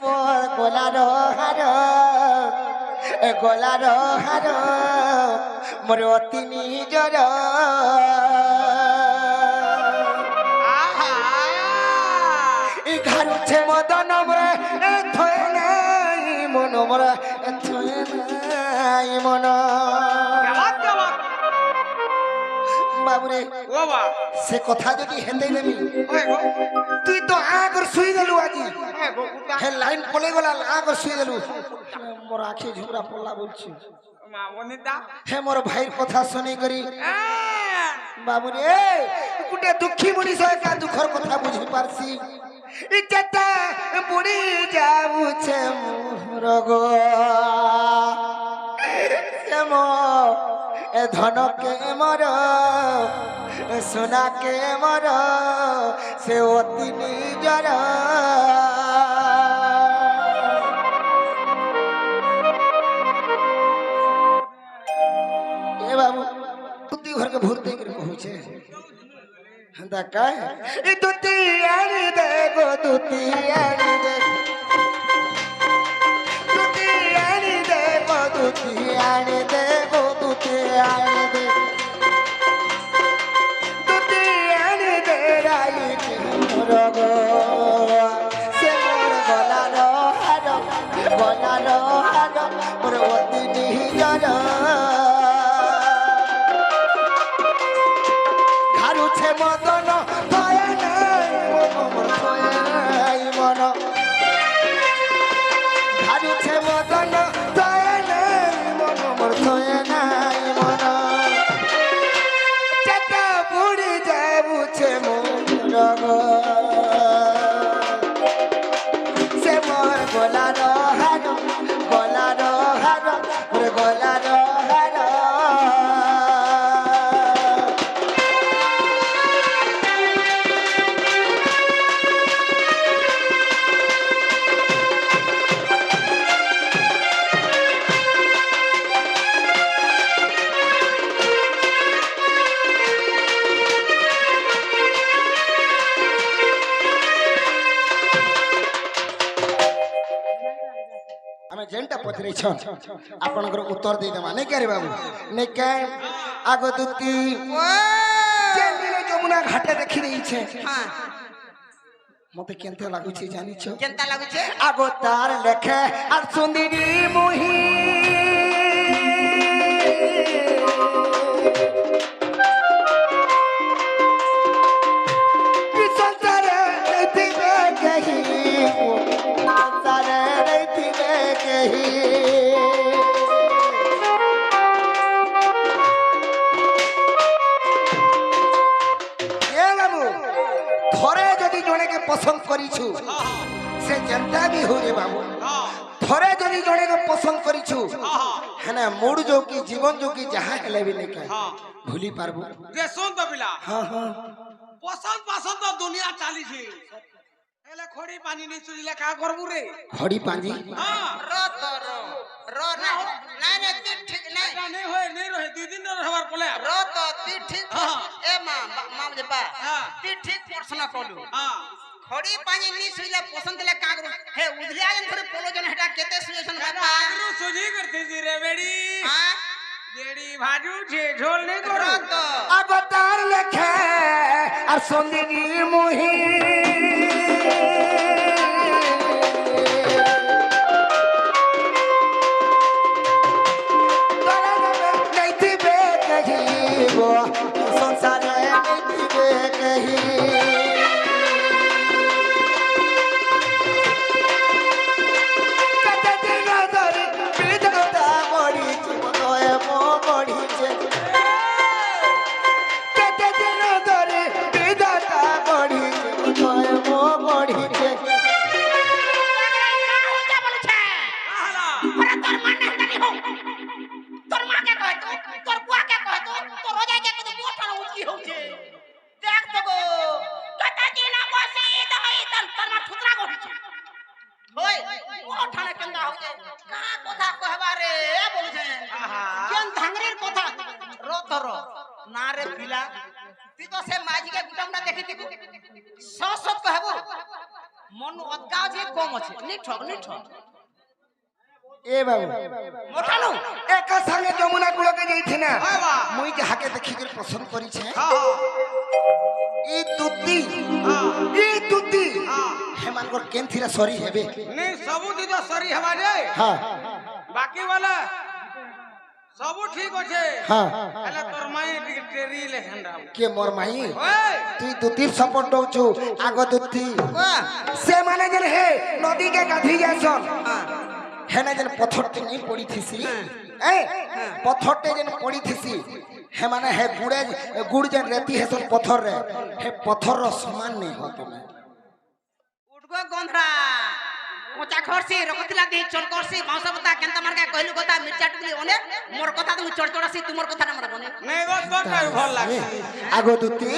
মোর গলার হার গলার হার মোর অতি নিজর ঘাড়ুছে মদন মোরে থয়ে নাই মন মোরে থয়ে নাই মন বাবুরে সে কথা যদি হেতে নেবি তুই তো আগর শুই গেলু আজি হে লাইন পলে গলা আগর শুই গেলু মোর আখি ঝুমরা পড়লা বলছি হে মোর ভাইর কথা শুনি করি বাবুরে গুটে দুঃখী মনিষ একা দুঃখর কথা বুঝি পারছি ইচ্ছাটা বুড়ি যাউছে মোর গো এ ধনকে মর সোনাকে মর সে অতি নিজর এ বাবু তুই ঘরকে ভরতে করে কହୁছে হেন্দা কায় ই দুতি আনি দে গো দুতি আনি দে দুতি আনি দে গো দুতি আনি দে গো দুতি আনি দে দুতি আনি দে রাই কে মোর গো সে মোর গলার হার মোর অতি নিজর ঘাড়ুছে মদন থয়ে নাই মন থয়ে নাই মন ঘাড়ুছে মদন থয়ে নাই মন মোর থয়ে নাই মন চাকা বুড়ি যাবুছে মোর গো সে মোর গলার হার মোর গলার হার আমি যেটা পচরেছ আপনার উত্তর দিয়ে দেবা নেই কে বাবু নেই কে আগ দুতি যমুনা ঘাটে দেখি রয়েছে মতে কেনতে লাগুছে জানিছ কেনতা লাগুছে আগ তার লেখে আর সুন্দরী মুহি থরে যদি জনেকে পছন্দ করিছু সে যেনতা বি হো রে বাবু থরে যদি জনেকে পছন্দ করিছু হ্যাঁ মুড যোগী জীবন যোগী যাহা হেলে বি নেই ভুলি পারবো রে শুন তো পিলা হ্যাঁ হ্যাঁ পছন্দ তো দুনিয়া চালিছে এলে খড়ি পানি নি চুরিলে কা করবু রে খড়ি পানি হ্যাঁ র তো র না নাই নাই তুই ঠিক নাই এটা নেই হয় নেই রহে দুই দিন ধরে হবার পলে র তো তুই ঠিক এ মা যে বা তুই ঠিক প্রশ্ন কলু খড়ি পানি নি সুইলে পছন্দ লে কাগর হে উদলিয়া জন করে পলোজন হেটা কেতে সুয়েছন বাপা আগরু সুজি করতে জি রে বেড়ি হ্যাঁ বেড়ি ভাজু ছে ঝোল নেই করো র তো আগ তার লেখে আর সুন্দরী মুহি संसार कही ना रे पिला ती तो से माजी के गुटम ना देखि ती सस कहबो মন অদকা আছে কম আছে নিঠ এ বাবু মোটানো একা সঙ্গে যমুনা কুলকে যাইছে না হ্যাঁ বা। মুই যাহাকে দেখি করে পছন্দ করিছে হ্যাঁ ই তুতি হ্যাঁ ই তুতি হ্যাঁ হেমানকর কেনথিরা সরি হেবে नहीं सबू दी तो सरी हवा रे হ্যাঁ बाकी वाला सबू ठीक होछे হ্যাঁ हेला तोर माई टेरी लेखन राम কে মোর মাই ओए তুই দুতির সপোর্ট দউছু আগ দুতি সে মানে যেন হে নদীকে গাধি যাসন হেনা যেন পথরতে নেই পড়িথিসি এ পথরতে যেন পড়িথিসি হে মানে হে গুড় যেন রেতি হেসন পথর রে হে পথর সমান নেই হতো না উঠগো গন্ধরা মোচা খরছি রকতিলা দি চল করছি বাউসা বতা কেনতা মারকা কইলু কথা মির্চা টুকলি অনে মোর কথা তুমি চড় চড়াছি তোমার কথা না মনে বনে नहीं गो तो काय भल लागे আগ দুতি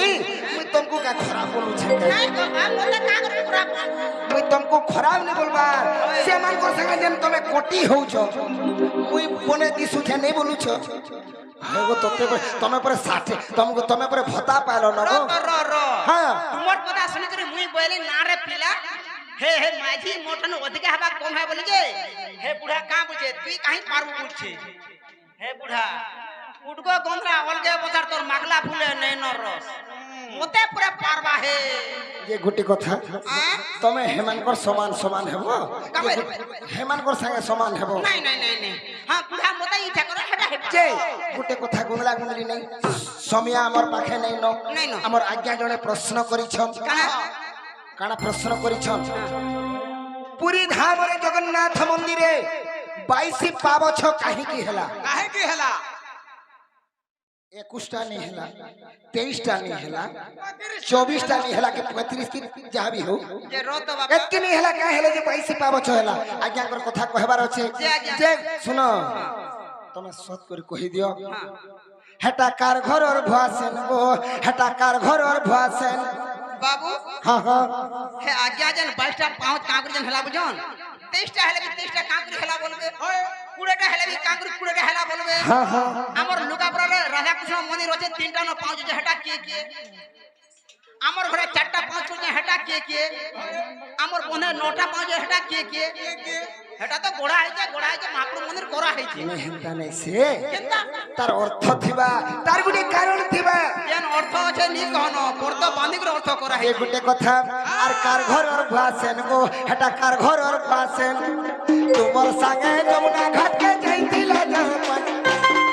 মুই তমকু কা খরাপ বলুছে নাই গো মোতে কা করে পুরা মুই তমকু খরাপ নি বলবার সে মানকর সঙ্গে যেন তুমি কোটি হউছ মুই বনে দিছুছে নেই বলুছ হেগো তোতে তুমি পরে সাথে তুমি পরে ভতা পাইলো না গো র হ্যাঁ তোমার কথা শুনি করে মুই বইলি না রে পিলা হে হে মাঝি মোটন অধিকা হবা কম হয় বলি যে হে বুড়া কা বুঝে তুই কাহি পারবু বুঝছে হে বুড়া উঠগো গন্ধরা অলগে বছর তোর মাগলা ফুলে নেই নরস মোতে পুরা পারবা হে যে গুটি কথা তুমি হেমানকর সমান সমান হেব হেমানকর সঙ্গে সমান হেব নাই নাই নাই নাই হ্যাঁ বুড়া মোতে ইচ্ছা করে হেটা হে যে গুটে কথা গুণলা গুণলি নাই সমিয়া আমার পাখে নাই ন নাই ন। আমার আজ্ঞা জনে প্রশ্ন করিছন কানা কানা প্রশ্ন করিছন পুরী ধামরে জগন্নাথ মন্দিরে 22 পাবছ কাহিকি হেলা काहे की हेला 21টা नहीं हेला 23টা नहीं हेला 24টা नहीं हेला के 35 की जहाँ भी हो যে রত বাবা এতকি नहीं हेला क्या हेला जे 22 পাবছ হেলা আজ্ঞা कर কথা কহবার আছে যে আজ্ঞা। যে শুনো তুমি সত করে কহি দিও হেটা কার ঘরর ভাসেন গো হেটা কার ঘরর ভাসেন বাবু হ্যাঁ হ্যাঁ হে আজ্ঞা যেন 22টা পাঁচ কাঁকড়ি যেন হেলা বুঝন 23টা হেলে কি 23টা কাঁকড়ি হেলা বলবে ओए 20টা হেলে কি কাঁকড়ি 20টা হেলা বলবে হ্যাঁ হ্যাঁ আমার লুকাপুরে রাধা কৃষ্ণ মন্দির আছে 3টা না 5 যে হেটা কে আমার ঘরে 4টা 5 যে হেটা কে আমার বনে 9টা 5 হেটা কে হেটা তো গোড়া হইছে মহাপুর মন্দির করা হইছে হেন্তা নাই সে কেনতা তার অর্থ থিবা তার গুটি কারণ থিবা যেন অর্থ আছে নি কহন পর্দ বান্ধিকর অর্থ করা এই হইছে গুটে কথা আর কার ঘরর ভাসেন গো হেটা কার ঘরর ভাসেন তোমার সঙ্গে যমুনা ঘাটকে যাইতিলা জানপন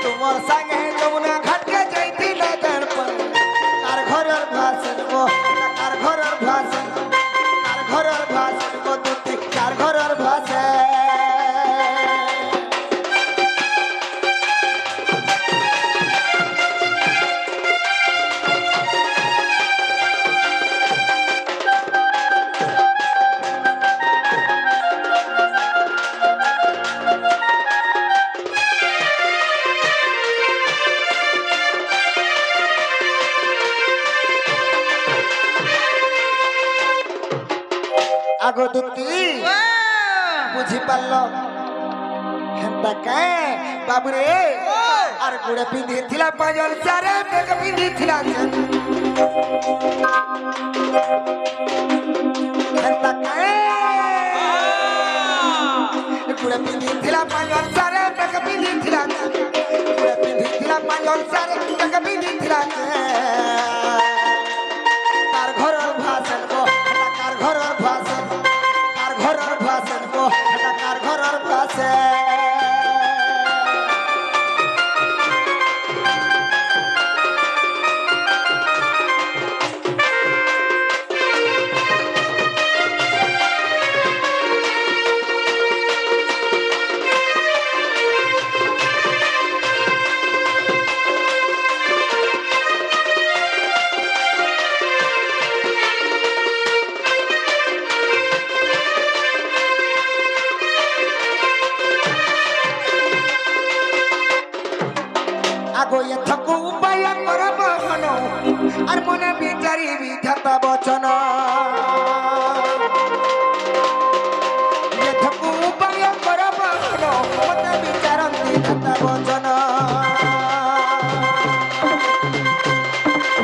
তোমার সঙ্গে যমুনা ঘাটকে যাইতিলা জানপন কার ঘরর ভাসেন গো হেটা কার ঘরর ভাসেন গো দুটি কার ঘরর ভাসেন আগো দুটি বুঝি পারল হেন্তা কে বাবুরে আর গুড়ে পিঁধিଥିଲା পাজল চারে বেগ পিঁধিଥିଲା হেন্তা কে গুড়ে পিঁধিଥିଲା পাজল চারে বেগ পিঁধিଥିଲା গুড়ে পিঁধিଥିଲା পাজল চারে বেগ পিঁধিଥିଲା কার ঘরর ভাষণ গো এটা কার ঘরর ভাষণ কার ঘরর ভাষণ গো এটা কার ঘরর ভাষণ আগো এথকু উপায় করব হন আর মনে বিচারি বিধাতা বচন এথকু উপায় করব হন মনে বিচারন্তি বিধাতা বচন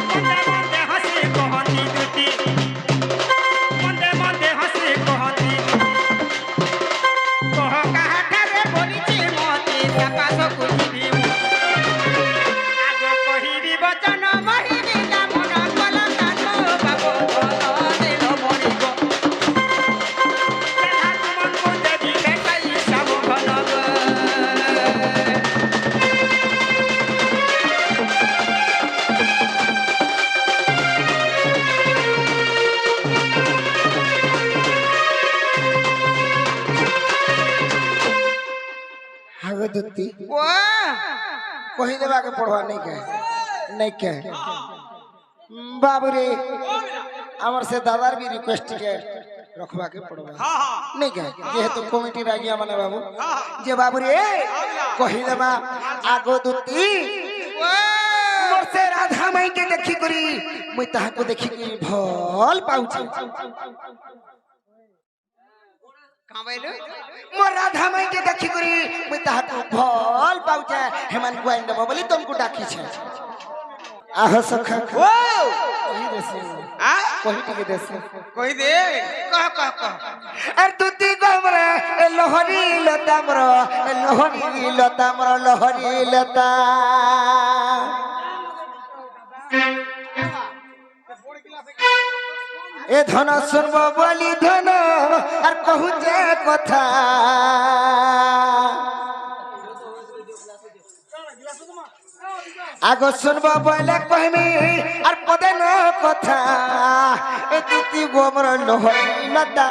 মন্দে মন্দে হাসি কহনি দুটি মন্দে মন্দে হাসি आगे दुत्ती ओ कही देवा के पढ़वा नहीं के बाबू रे हमर से दादार भी रिक्वेस्ट के रखवा के पड़वा नहीं के जेहेतु कमिटी रागिया माने बाबू जे बाबू रे कही देवा आगो दुत्ती मोर से राधा माई के देखी करी मुई ताहा को देखी करी भल पाउची कहां बैलो मोर राधा माई के देखी करी मुई ताहा को भल पाउचे हेमन गोइन देबो बोली तुमको डाकी छे आह सखा ओ कही देसे आ कही टिके देसे कहि दे कह अर तुती गमरा लोहरी लता मरो लोहरी लता मरो लोहरी लता ए धन सुनबो बोली धन আর कहू जे কথা আগো শুনবো বলে কইমি আর পদে ন কথা এ তুতি গোমর লোহরি লতা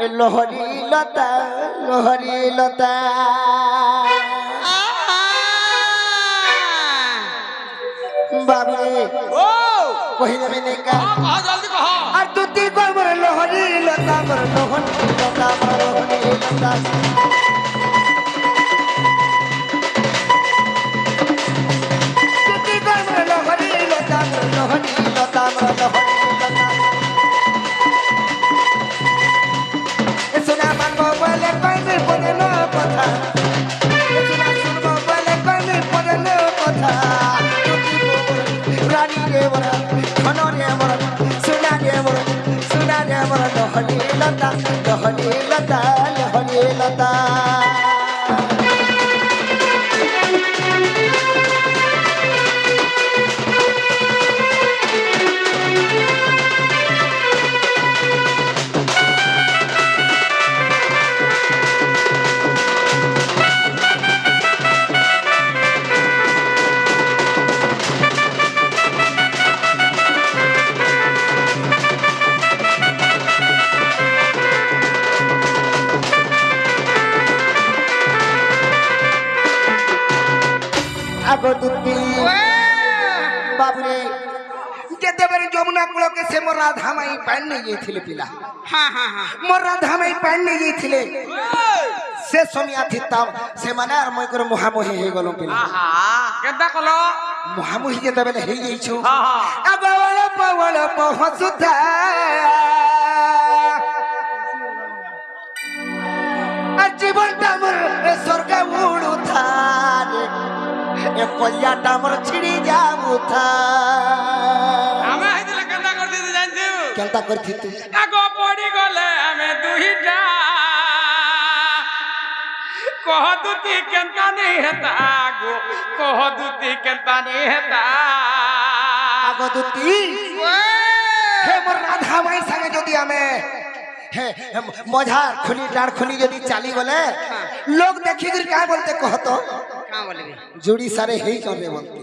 এ লোহরি লতা লোহরি লতা বাবু ओ কহি যাবে নে কা कहा जल्दी कहा আর তুতি গোমর লোহরি লতা মর লোহরি লতা মর লোহরি লতা सुना मानबो बोले कइमे पदे न কথা सुना सुनबो बोले कइमे पदे न কথা रानी रे बरा धन रे बरा सुना रे बरा लोहनी लता लोहनी लता लोहनी लता আগো দুতি বাবুরে যেতেবারে যমুনা কুলকে সে মোর রাধা মাই পান নিয়ে গিয়েছিল পিলা हां हां हां মোর রাধা মাই পান নিয়ে গিয়েছিলে সে সমিয়া থিতাম সে মানে আর মই করে মুহামুহি হয়ে গেল পিলা आहा केदा कलो মুহামুহি যেতেবেলে হয়ে যাইছো हां हां আবাওয়াল পাওয়াল পহসুতা আর জীবনটা মোর স্বর্গ উড়ুথা ए कोलियाटा मोर छिड़ी जाउथा हमें हेदिले केदा कर दी जानछु केनता करथि तू आगो पड़ी गले हमें दुहिटा कह दुती केनता नहीं हेता आगो कह दुती केनता नहीं हेता आगो दुती हे मोर राधा माई संगे जदी हमें हे मझा खुली डार खुली जदी चाली गले लोग देखि गिर का बोलते कहतो कहां बोलबे जुड़ी सारे हेई करबे बोलते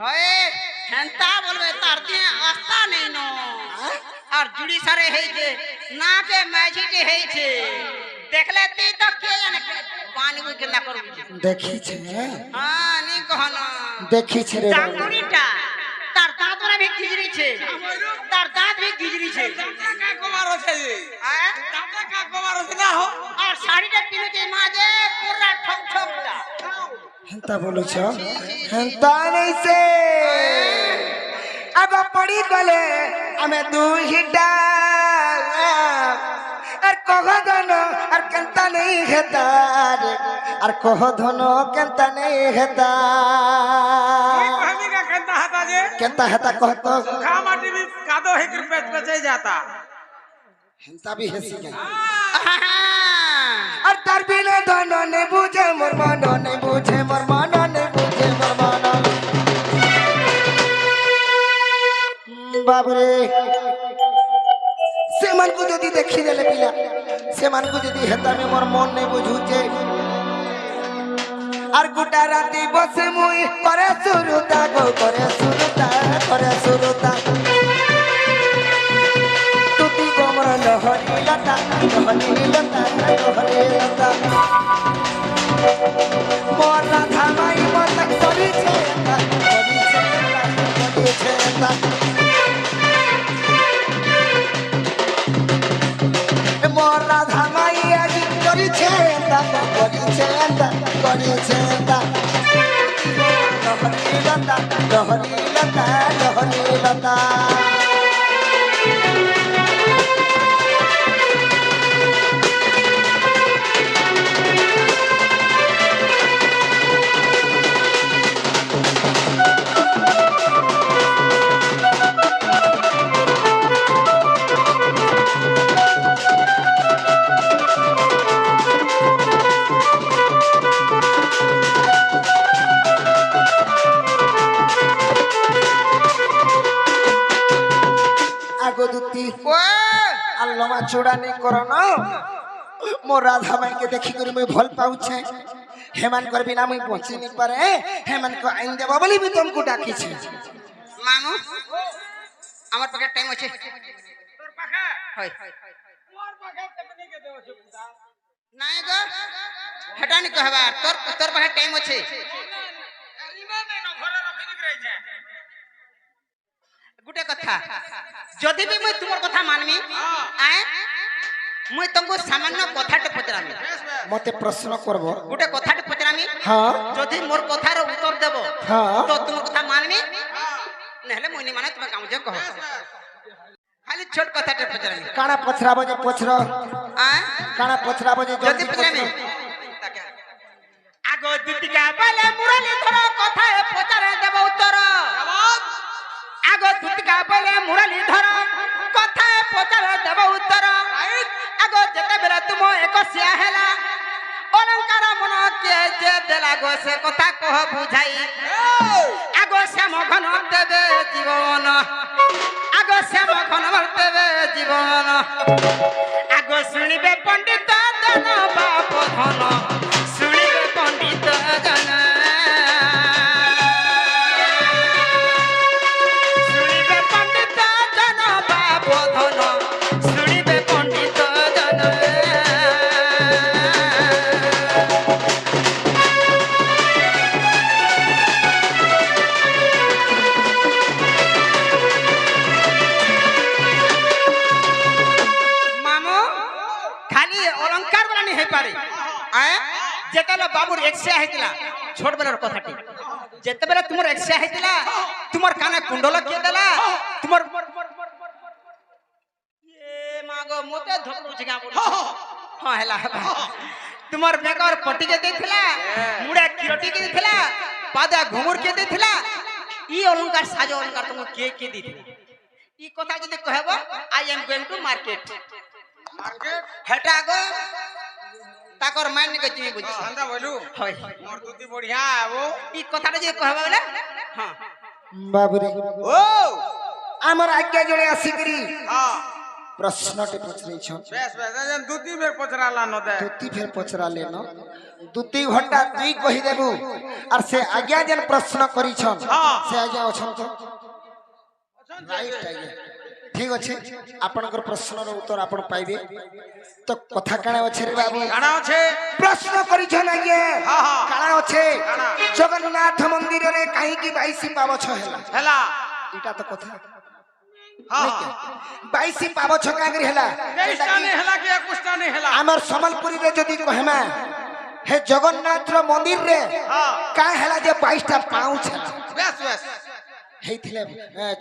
हए हेंता बोलबे तार दिए आस्था नहीं नो और जुड़ी सारे है जे ना के माझी के है छे देखले ती तो के जाने पानी में केना करू देखि छे हां नहीं कहना देखि छे रे चांदुरीटा तार दांत में भी गिजरी छे तार दांत भी गिजरी छे का कुमार छे जी हैं दादा का कुमार ना हो और साड़ीटा पिने के माजे पूरा ठक ठकटा हेंता बोलो छ हेंता नहीं से अब पड़ी गले हमें दुहिटा और कह धनो और केनता नहीं हेता रे और कह धनो केनता नहीं हेता कहमी का केनता हता जे केनता हेता कहतो खा माटी भी कादो है कि पेचे जाता हेंता भी हेसी गई और तार बिना धनो ने बुझे मोर मनो ने बुझे मोर मनो ने बुझे मोर मनो बाबरे से मन को जदी देखि देले पिला से मन को जदी हेता में मोर मन ने बुझुचे और गुटा राती बसे मुई करे सुरुता गो करे सुरुता तुती गोमर लोहरी लता लोहरी लता लोहरी लता লতা করিছে লতা করিছে লতা লহরি লতা লহরি লতা লহরি লতা আল্লমা চূড়ানি করন মো রাধা মাইকে দেখি করে মুই ভাল পাউছে হেমান করবি না মুই বঞ্চি নি পারে হেমান কো আইন দেব বলি বি তুমকু ডাকিছে মামু আমার পাখে টাইম আছে তোর পাখা হয় তোর পাখা কেমনে কে দেও আছে পুতা নাই গো হেটা নি কহবা তোর পাখে টাইম আছে ইনা নাই ন ঘরে রাখি দি রইছে গুটে কথা যদি বি মুই তোমার কথা মানমি আয় মুই তঙ্গু সামান্য কথাটা পচরামি মতে প্রশ্ন করব গুটে কথাটা পচরামি হ্যাঁ যদি মোর কথার উত্তর দেব হ্যাঁ তো তোমার কথা মানমি নহলে মুই নি মানে তুমি কাম যে কহ খালি ছোট কথাটা পচরামি কানা পছরাবো যে পছর আয় কানা পছরাবো যে যদি জলদি পচরামি পছর আগো দুতিকা বলে মুরলি ধর কথায় পচরে দেব উত্তর জবাব আগো দুতিকা বলে মুরলি ধর কথায় পচরে দেব উত্তর আগো যেতে বেলা তুম একসিয়া হেলা অলঙ্কার মন কে যে দেলা গো সে কথা কহ বুঝাই আগো শ্যাম ঘন দেবে জীবন আগো শ্যাম ঘন দেবে জীবন আগো শুনিবে পণ্ডিত জন বাপ ধন শুনিবে পণ্ডিত জন শুনিবে পণ্ডিত জন বাপ ধন শুনিবে পণ্ডিত জন মামু খালি অলঙ্কার বানি হই পারে আয় যেতেলে বাবুর এক্সিয়া হইতিলা ছোট বেলার কথাটি যেতেবেলে তোমার এক্সিয়া হইতিলা তোমার কানে কুণ্ডল কে দেলা তোমার এ মাগো মতে ধপড়ুছি গা বলি হ্যাঁ হেলা হেলা তোমার বেগর পটিকে দেইছিলা মুড়া কিরটিকে দেইছিলা পাদা ঘুমুর কে দেইছিলা ই অলঙ্কার সাজ অলঙ্কার তুমি কে দিছিলা ই কথা যদি কহব I am going to market market হেটা গো তাকর মাইন কে জিমি বুঝছি আন্দা বলু হয় মোর দুতি বড়িয়া আবো ই কথাটা যদি কহব বলে হ্যাঁ বাবুরে ও আমার আজ্ঞা জনে আসিকরি হ্যাঁ প্রশ্নটি পছরেছ বেশ বেশ যেন দুতি বের পচরালা ন দে দুতি ফের পছরা লেন দুতি ঘন্টা তুই কহি দেবু আর সে আজ্ঞা যেন প্রশ্ন করিছন সে আজ্ঞা অছন তো রাইট আজ্ঞা ঠিক আছে আপনার প্রশ্নর উত্তর আপন পাইবে তো কথা কাଣା আছে রে বাবু কানা আছে প্রশ্ন করিছন আজ্ঞা হ্যাঁ, হ্যাঁ। কাଣା আছে কাଣା? জগন্নাথ মন্দিরে কাহিকি 22 পাবছ হেলা হেলা এটা তো কথা হ্যাঁ 22 পাবছ কাগরি হেলা 23 টা নে হেলা কি 21 টা নে হেলা আমার সম্বলপুরী রে যদি কহেমা হে জগন্নাথ মন্দির রে হ্যাঁ কা হেলা যে 22টা পাউছ হেলা বেশ বেশ হেইছিলে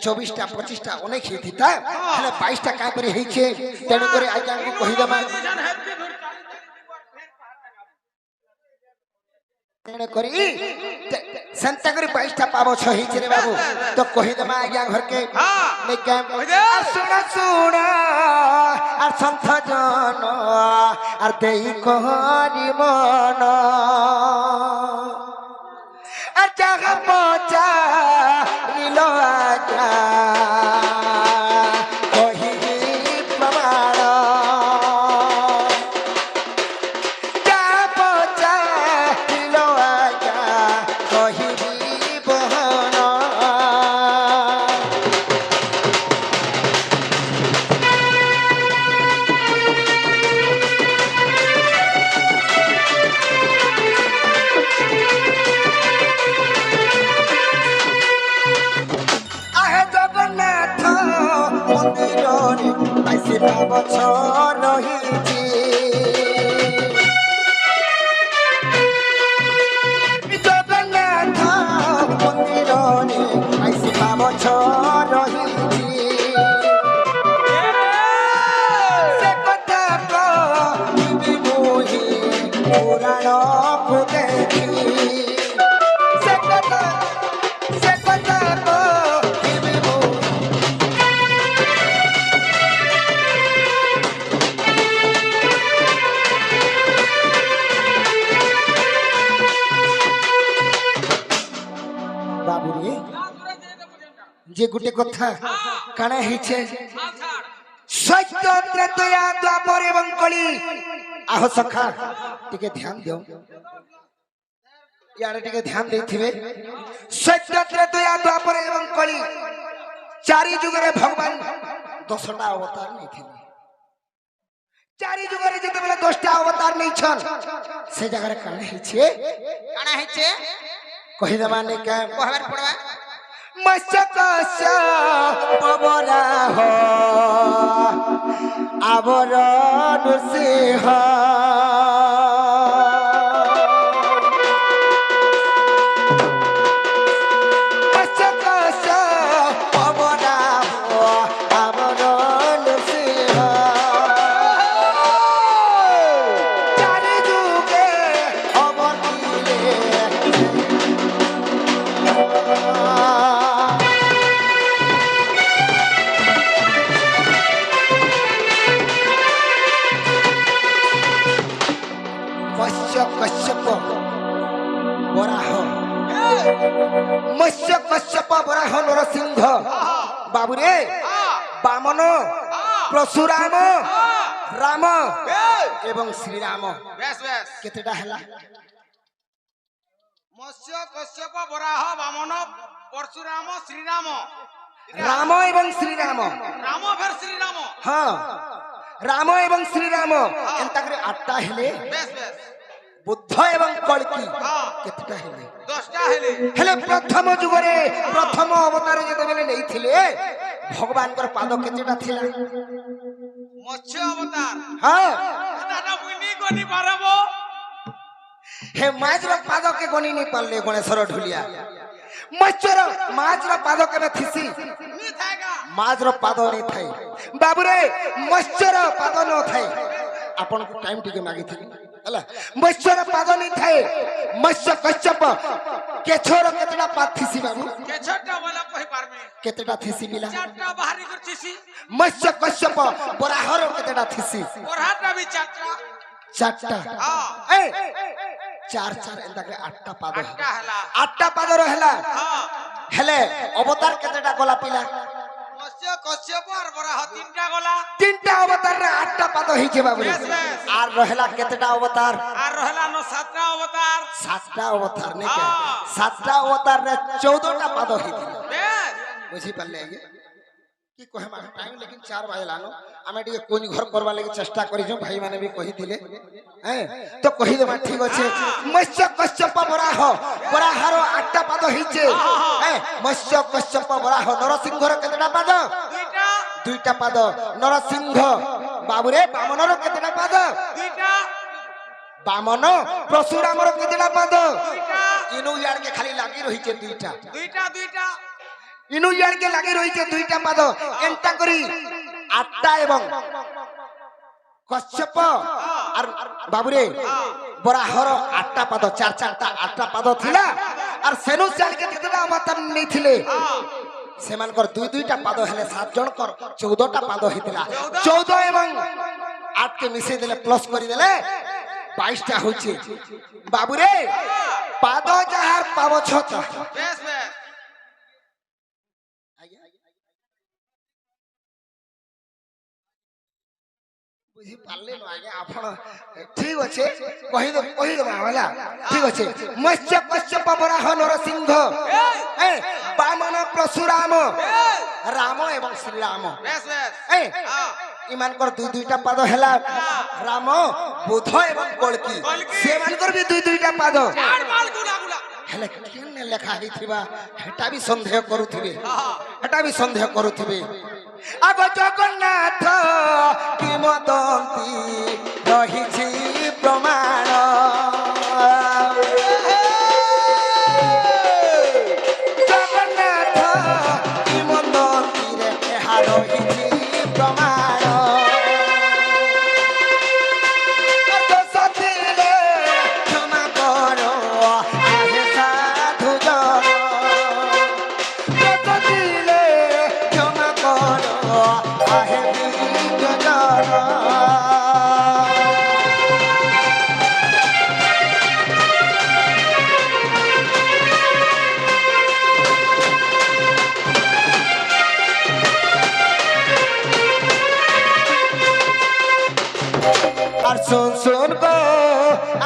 24টা 25টা অনেক হেইতিতা হেলে 22টা কা করে হেইছে তেণ করে আজ্ঞাকে কহি দেবা জান হেতি ধর তেণ করি সেন্তা করে 22টা পাবছ হেইছে রে বাবু তো কহি দেবা আজ্ঞা ঘরকে হ্যাঁ নেই কেম কহি দে। আর শুনা শুনা আর সন্থ জন আর দেই কহরি মন আর জাগা পচা রিল আজ্ঞা কহি প্রমাণ যা পচা রিল আজ্ঞা কহিবি বহন আহে জগন্নাথ পুরাণକୁ ଦେଖି ସେ କଥା କହିବି ମୁଁ। ବାବୁରେ যে গোটে কথা কাଣା ହେଇଛେ সত্য ত্রেতয়া দ্বাপর এবং কলি আহ সখা টিকে ধ্যান দিও ইয়ারে টিকে ধ্যান ଦେଇଥିବେ সত্য ত্রেতয়া দ্বাপর এবং কলি চারি যুগরে ভগবান 10টা অবতার নেইଥିଲେ চারি যুগরে যেতেবেলে 10টা অবতার নেইছন সে জায়গারে কাଣା ହେଇଛେ কহিদেবা নে কা কহবার পড়বা মৎস্যকশ পবরাহ আবর নৃসিংহ মৎস্যকশ পবরাহ আবর নৃসিংহ চারি যুগে অবতীরে কশ্যপ বরাহ মৎস্য কশ্যপ বরাহ নরসিংহ বাবুরে বামন পরশুরাম রাম এবং শ্রীরাম বেশ বেশ কেতেটা হেলা মৎস্য কশ্যপ বরাহ বামন পরশুরাম শ্রীরাম রাম এবং শ্রীরাম রাম ফের শ্রীরাম হ্যাঁ রাম এবং শ্রীরাম এন্তা করে 8টা হেলে বেশ বেশ বুদ্ধ এবং কল্কি কেতেটা হেলে 10টা হেলে হেলে প্রথম যুগরে প্রথম অবতার যেতেবেলে নেইଥିଲେ ভগবানଙ୍କର পাদ কেতেটা ଥିଲା মৎস্য অবতার হ্যাঁ দাদা বুনি গনি পারব হে মাছর পাদকে গনি নি পারলে গণেশর ঢুলিয়া মাছর পাদ কেবে থিসি নি থাকা মাছর পাদ নি থাই বাবুরে মৎস্যর পাদ ন থাই আপন টাইম টিকে মাগিଥିଲି ହେଲା মৎস্যর পাদ নি থাই মৎস্য কশ্যপ কেছর কেতটা পাদ থিসি বাবু কেছটা বলা কই পারবে কেতটা থিসি বিলা চারটা বাহারি করছিছি মৎস্য কশ্যপ বরাহর কেতটা থিসি ওরাটা বি চারটা 4টা হ্যাঁ এ 4 এন্তা করে 8টা পাদ আটটা হেলা 8টা পাদ রহলা হ্যাঁ হেলে অবতার কেতেটা গলা পিলা মৎস্য কশ্যপ আর বরাহ তিনটা গলা 3টা অবতার রে 8টা পাদ হইছে বাবু বেশ, বেশ। আর রহলা কেতেটা অবতার আর রহলা নো 7টা অবতার 7টা অবতার নে কে হ্যাঁ। 7টা অবতার রে 14টা পাদ হইছিল বেশ বুঝি পারলে আগে কি কহে মা টাইম लेकिन 4 বাজলানো আমি টিকে কোন ঘর করবা লাগি চেষ্টা করিছো ভাই মানে भी কহিଥିଲେ হ্যাঁ তো কহি দেবা ঠিক আছে মৎস্য কশ্যপ বরাহ বরাহর 8টা পাদ হইছে হ্যাঁ মৎস্য কশ্যপ বরাহ নরসিংহর কেতেটা পাদ দুইটা 2টা পাদ নরসিংহ বাবুরে বামনর কেতেটা পাদ দুইটা বামন পরশুরামর কেতেটা পাদ দুইটা ইনু ইয়ারকে খালি লাগি রহিছে দুইটা দুইটা ইনু ইয়ারকে লাগি রহিছে 2টা পাদ এন্টা করি 8টা এবং কশ্যপ আর বাবুরে বরাহর 8টা পাদ 4টা 8টা পাদ থিলা আর সেনু চালকে কেতেটা অবতার নেইଥିଲେ সেমানকর 2টা পাদ হেলে 7 জনকর 14টা পাদ হইতিলা 14 এবং 8 কে মিশাই দিলে প্লাস করি দিলে 22টা হইছে বাবুরে পাদ যাহার পাব ছতা বেশ বেশ বুঝি পারলে না আগে আপন ঠিক আছে কহি দেবা হলা ঠিক আছে মৎস্য কশ্যপ বরাহ নরসিংহ এ বামন পরশুরাম রাম এবং শ্রীরাম বেশ বেশ এ ইমানকর 2টা পাদ হেলা রাম বুদ্ধ এবং কল্কি সেমানকর भी 2টা পাদ চার মাল গুলা গুলা হেলে কেনে লেখা হইथिবা হেটা भी সন্দেহ করুথিবে হেটা भी সন্দেহ করুথিবে আগ জগন্নাথ কিমদন্তি রহিছি প্রমাণ জগন্নাথ কিমদন্তিরে এহা রহিছি প্রমাণ দোষ দিলে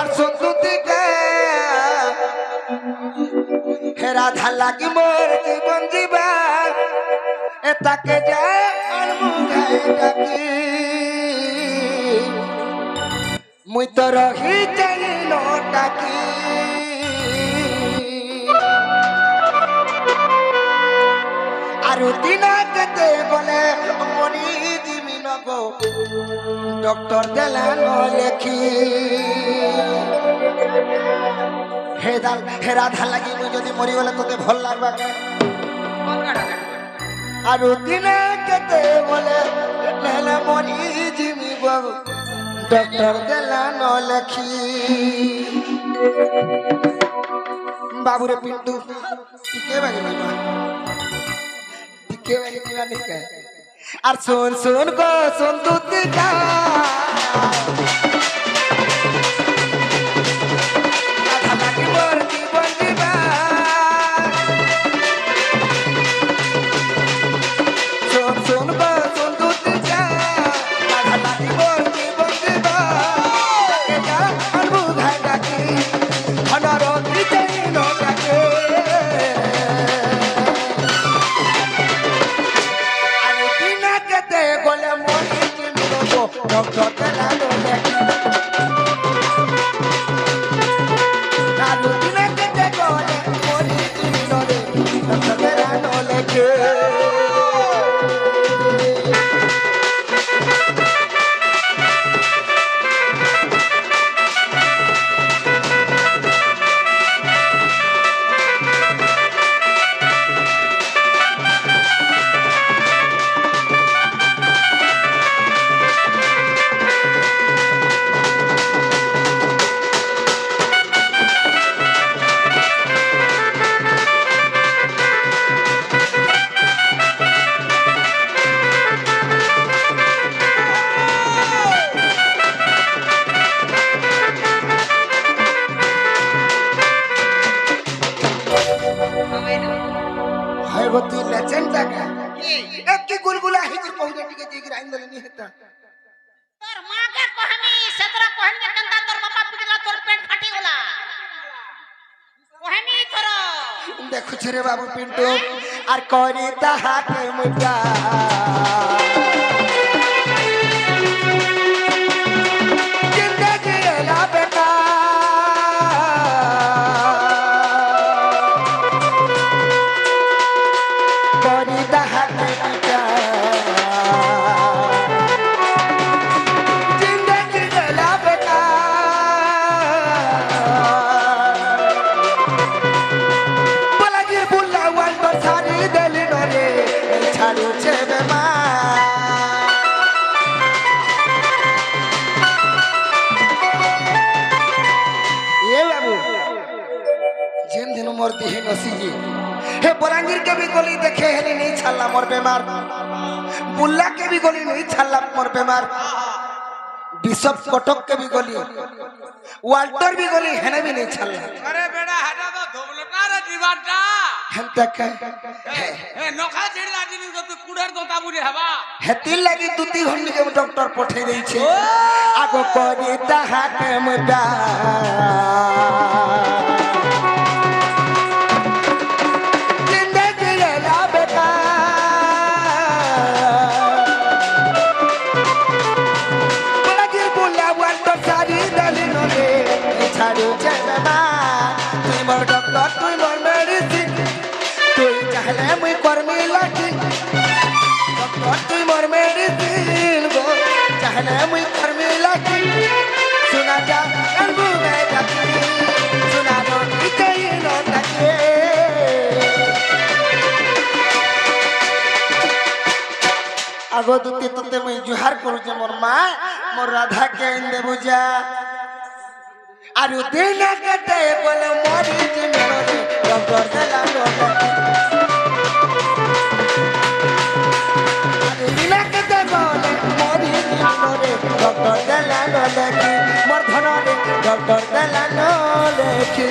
আর সন্তুতিকে হে রাধা লাগি মোর জীবন জীবা এ তাকে যায় আর মুখাই ডাকি মুই তো রহি চাইল ডাকি আর দিন কেতে বলে মরি জিমি নগো ডক্টর দেলান লেখি হে রাধা লাগি মুই যদি মরি গলে তোতে ভাল লাগবা আর দিন কেতে বলে নেলে মরি জিমি গো ডক্টর দেলান লেখি বাবুরে পিন্টু টিকে বাগে টিকে বাগে নিকা আর শোন শোন গো শোন দুতি গা রাধা লাগি মোর জীবন জীবা শোন শোন গো শোন দুতি গা রাধা লাগি মোর জীবন জীবা তাকে যা আর বুঝাই ডাকি অনর দিতেই নো ডাকে গলে মরি জিমি নগো ডক্টর দেলানো লেখি নালু দিনে কেটে গলে মরি জিমি নরে ডক্টর দেলানো লেখি हाय गति लेजेंड का एक की गुलगुला ही की पहुंचे टिके देख राइन दले नहीं हेता তোর মাকে কহানি সেতরা কহানি কেনতা তোর বাবা পিটলা তোর পেট ফাটি গলা কহানি তোর देखो छरे बाबू पिंटू আর করি তাহাকে মুটা जिंदगी ला बेटा করি তাহাকে মুটা जिंदगी ला बेटा বলাগির বুল্লা ওয়ান বসারি দেলি নরে ছাড়ুছে বেমা ये बाबू जिन दिन मोर दिहे नसीजी हे बलांगीर के भी गोली देखे हेली नहीं छल्ला मोर बेमार बुल्ला के भी गोली नहीं छल्ला मोर बेमार बिशप कटक के भी गोली वाल्टर भी गोली हेने भी नहीं छल्ला अरे बेटा हटा तो धोबलटा रे जीवाटा हम तक ए नखा छेड़ला दिनु तो कुड़र दोता बुरे हवा हेतिल लगी दुती घंटी के डॉक्टर पठे देई छे आगो करी ताहा के मुदा जिंदगी ला बेटा बलागीर बुला वाल तो सारी दली नले छाड़ू चलना तुई मोर डॉक्टर तुई मोर मेडिसिन तुई चाहले मुई करमी लाठी डॉक्टर तुई मोर मेडिसिन गो चाहले मुई करमी लाठी सुना जा कलबू गए जाती सुना दो इकई नो तके আগো দুতে তোতে মই জুহার করু যে মোর মা মোর রাধা কে ইন্দে বুঝা আর দিন কেটে বলে মরি জিমি নরে ডক্টর দেলানো দিন কেটে বলে মরি জিমি নরে ডক্টর দেলানো লেখি মোর ধনরে ডক্টর দেলানো লেখি